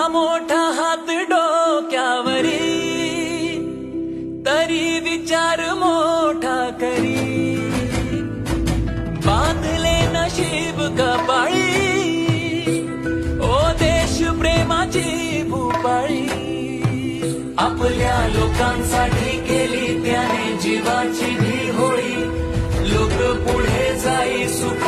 मोठा हात डोक्यावरी, तरी विचार मोठा करी, बांधले नशीब कपाळी, ओ देश प्रेमाची भूपाळी. आपल्या लोकांसाठी केली त्याने जीवाची ही होळी, लोक पुढे जाई सुख